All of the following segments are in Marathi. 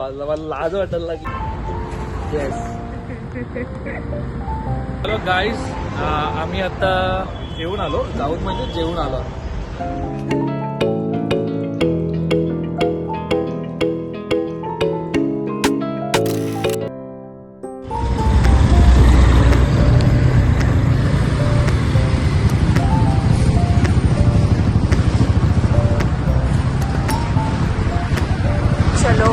मला लाज वाटायला लागली. येस. हॅलो गाईज, आम्ही आता जेवून आलो. जाऊन म्हणजे जेवून आलो. चलो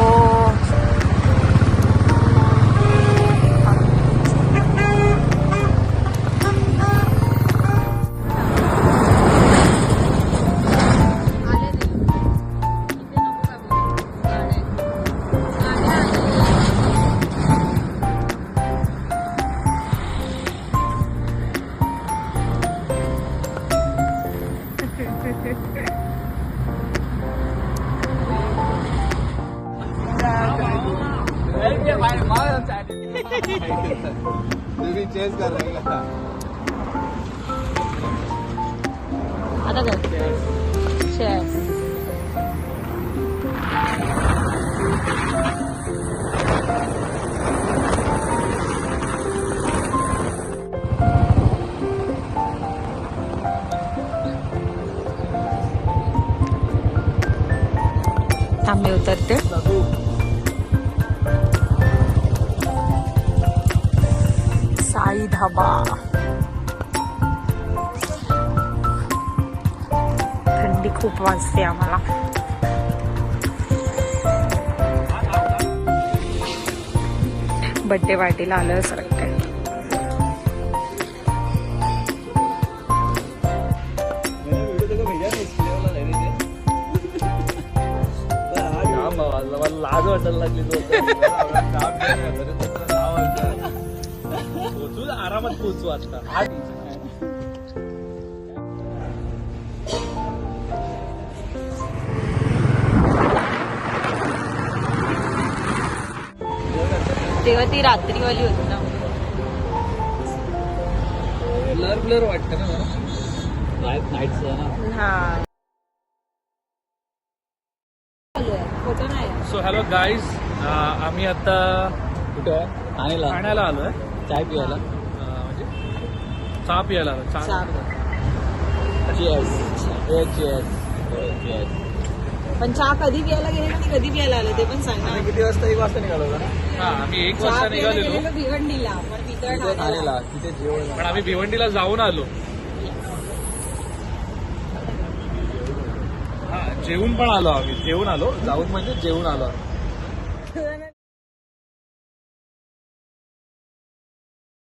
चेस कर रहे हैं. आता कर चेस. थांबे उतरते. साई धाबा. थंडी खूप वाजते आम्हाला. बर्थडे पार्टीला आलं असं वाटतंय. मला लाज वाटायला लागली. पोचू, आरामात पोचू आता. तेव्हा ती रात्रीवाली होती ना. ब्लर ब्लर वाटतं ना नाईटचं ना. हा फोटो नाही. सो हॅलो गाईज, आम्ही आता कुठे ठाण्याला आलोय. चाय पियाला. म्हणजे चहा पियाला आलो. चहा. पण चहा कधी प्यायला गेले ना, कधी प्यायला आले ते पण सांग ना. किती वाजता? 1 वाजता निघालो ना. हा, आम्ही 1 वाजता निघालेलो. भिवंडीला पण तिथं ठाण्याला. तिथे जेवण. पण आम्ही भिवंडीला जाऊन आलो. हा, जेवून पण आलो. आम्ही जेवून आलो. जाऊन म्हणजे जेवून आलो.